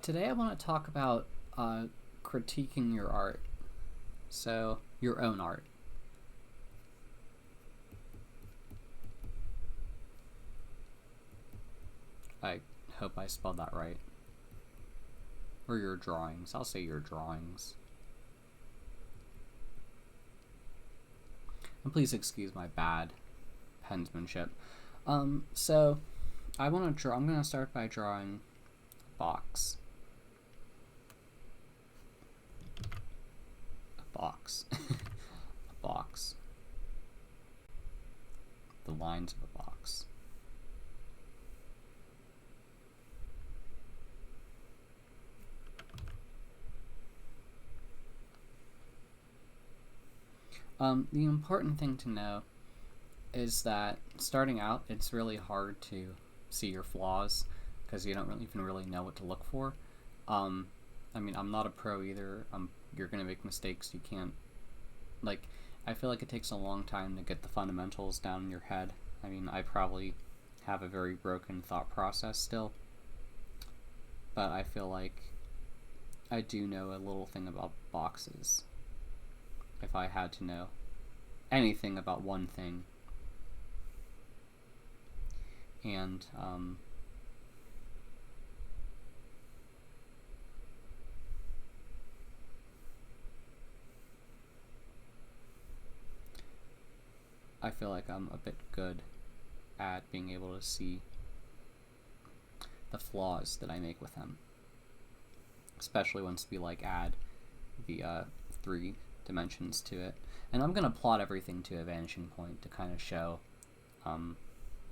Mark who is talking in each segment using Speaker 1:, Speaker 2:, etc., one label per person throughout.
Speaker 1: Today I want to talk about critiquing your art. So, your own art. I hope I spelled that right. Or your drawings. I'll say your drawings. And please excuse my bad penmanship. So, I want to draw. I'm going to start by drawing a box. A box. A box. The lines of a box. The important thing to know is that starting out, it's really hard to see your flaws because you don't even really know what to look for. I mean, I'm not a pro either. You're going to make mistakes. You can't, I feel like it takes a long time to get the fundamentals down in your head. I mean, I probably have a very broken thought process still, but I feel like I do know a little thing about boxes. If I had to know anything about one thing. And I feel like I'm a bit good at being able to see the flaws that I make with them, especially once we add the 3 dimensions to it. And I'm going to plot everything to a vanishing point to kind of show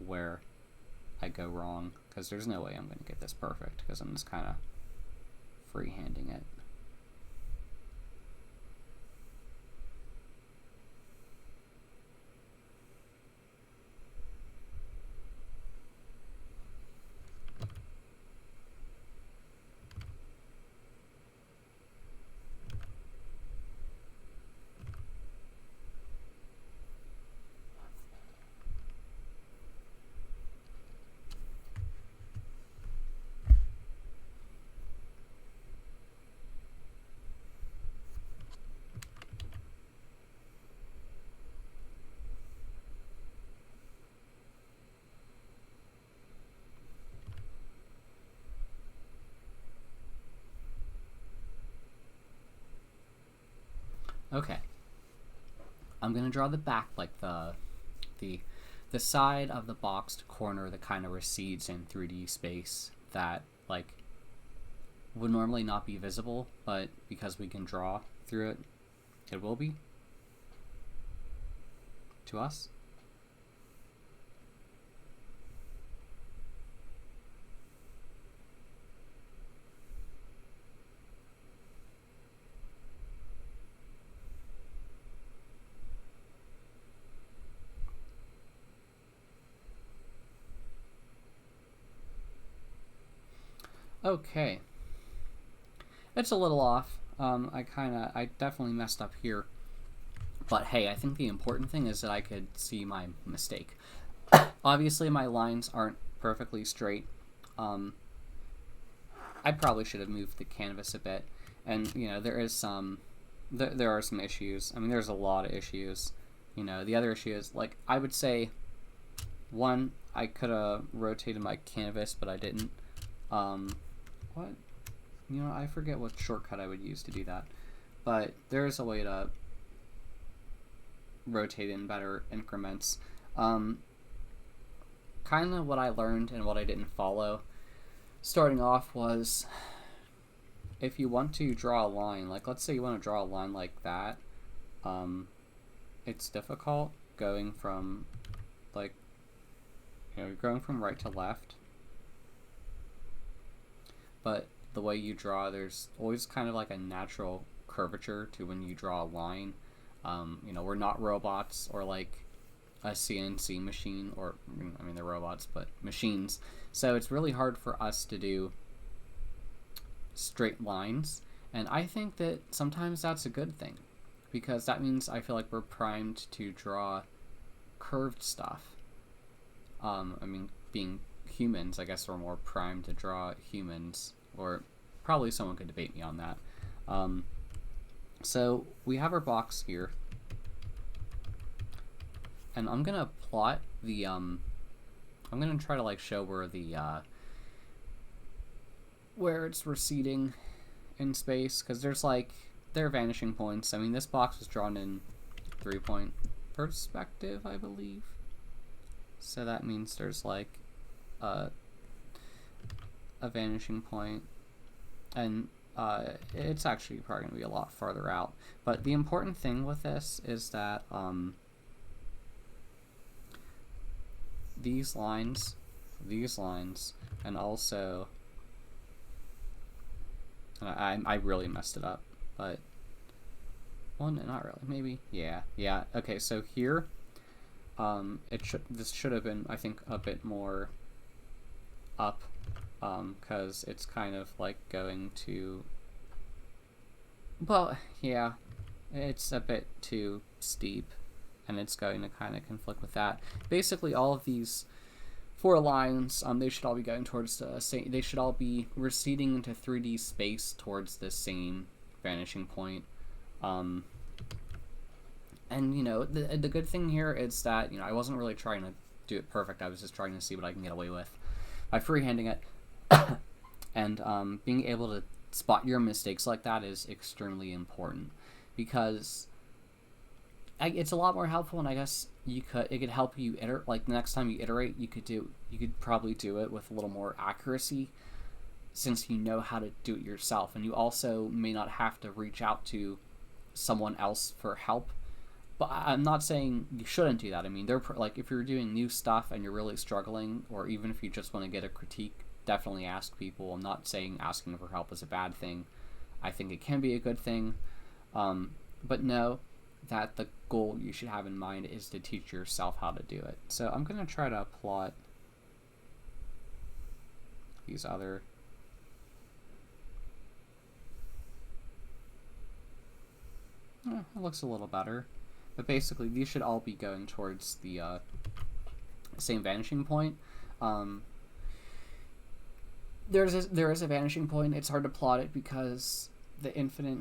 Speaker 1: where I go wrong, because there's no way I'm going to get this perfect, because I'm just kind of freehanding it. Okay, I'm gonna draw the back, like the side of the boxed corner that kind of recedes in 3D space that would normally not be visible, but because we can draw through it, it will be to us. Okay, it's a little off. I definitely messed up here. But hey, I think the important thing is that I could see my mistake. Obviously, my lines aren't perfectly straight. I probably should have moved the canvas a bit. And, there is there are some issues. I mean, there's a lot of issues. The other issue is, I would say, one, I could have rotated my canvas, but I didn't. What? I forget what shortcut I would use to do that. But there is a way to rotate in better increments. Kind of what I learned and what I didn't follow starting off was, if you want to draw a line, let's say you want to draw a line like that, it's difficult going from you're going from right to left, but the way you draw, there's always kind of a natural curvature to when you draw a line. We're not robots or a CNC machine, or I mean they're robots, but machines. So it's really hard for us to do straight lines, and I think that sometimes that's a good thing, because that means I feel like we're primed to draw curved stuff. I mean, being humans, I guess we're more primed to draw humans, or probably someone could debate me on that. So we have our box here, and I'm gonna plot the I'm gonna try to like show where the where it's receding in space, because there's like there are vanishing points. I mean, this box was drawn in 3-point perspective, I believe. So that means there's like a vanishing point, and it's actually probably going to be a lot farther out. But the important thing with this is that these lines, and also, I really messed it up, but, well, not really, maybe, yeah, okay, so here, this should have been, I think, a bit more up, because it's kind of like going to, well, yeah, it's a bit too steep, and it's going to kind of conflict with that. Basically, all of these 4 lines, they should all be going towards the same, they should all be receding into 3D space towards the same vanishing point. And, you know, the good thing here is that, you know, I wasn't really trying to do it perfect. I was just trying to see what I can get away with by freehanding it. And being able to spot your mistakes like that is extremely important, because it's a lot more helpful, and I guess it could help you iterate. Like the next time you iterate, you could probably do it with a little more accuracy, since you know how to do it yourself, and you also may not have to reach out to someone else for help. But I'm not saying you shouldn't do that. I mean, like, if you're doing new stuff and you're really struggling, or even if you just want to get a critique, definitely ask people. I'm not saying asking for help is a bad thing. I think it can be a good thing. But know that the goal you should have in mind is to teach yourself how to do it. So I'm going to try to plot these other... it looks a little better. But basically, these should all be going towards the same vanishing point. There is a vanishing point. It's hard to plot it because the infinite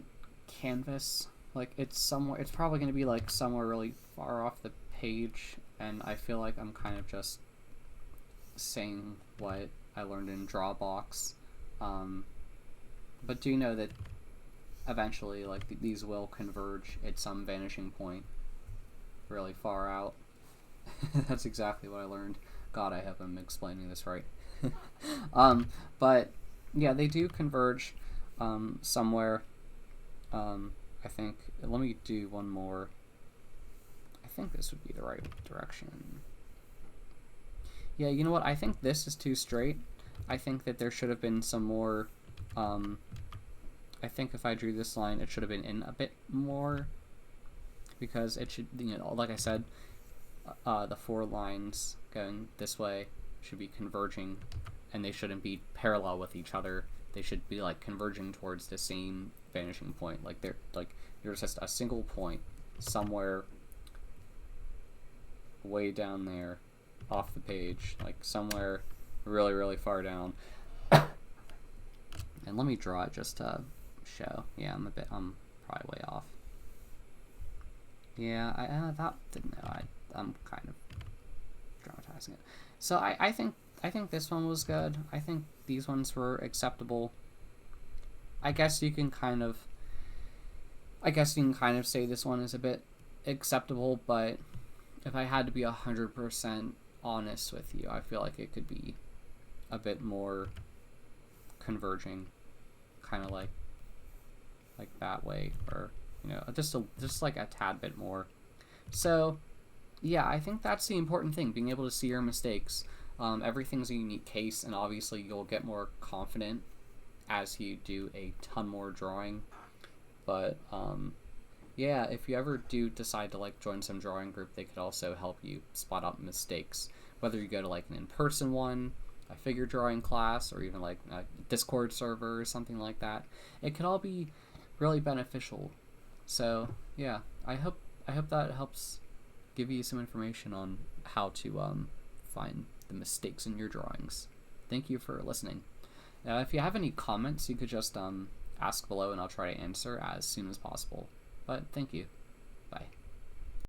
Speaker 1: canvas, like, it's probably going to be like somewhere really far off the page, and I feel like I'm kind of just saying what I learned in Drawbox. But do know that eventually, like, these will converge at some vanishing point really far out. That's exactly what I learned. God, I hope I'm explaining this right. But yeah, they do converge somewhere. I think, let me do one more. I think this would be the right direction. Yeah, you know what? I think this is too straight. I think that there should have been some more, I think if I drew this line, it should have been in a bit more, because it should, you know, like I said, the 4 lines going this way should be converging, and they shouldn't be parallel with each other. They should be like converging towards the same vanishing point. Like there's just a single point somewhere way down there off the page, like somewhere really, really far down. And let me draw it just to show. Yeah, I'm probably way off. Yeah, that didn't know. I'm kind of dramatizing it. So I think this one was good. I think these ones were acceptable. I guess you can kind of say this one is a bit acceptable, but if I had to be 100% honest with you, I feel like it could be a bit more converging, kind of like that way, or, you know, just like a tad bit more. So yeah, I think that's the important thing, being able to see your mistakes. Everything's a unique case, and obviously you'll get more confident as you do a ton more drawing. But yeah, if you ever do decide to like join some drawing group, they could also help you spot out mistakes, whether you go to like an in-person one, a figure drawing class, or even like a Discord server or something like that. It could all be really beneficial. So yeah, I hope that helps give you some information on how to find the mistakes in your drawings. Thank you for listening, If you have any comments, you could just ask below and I'll try to answer as soon as possible. But thank you.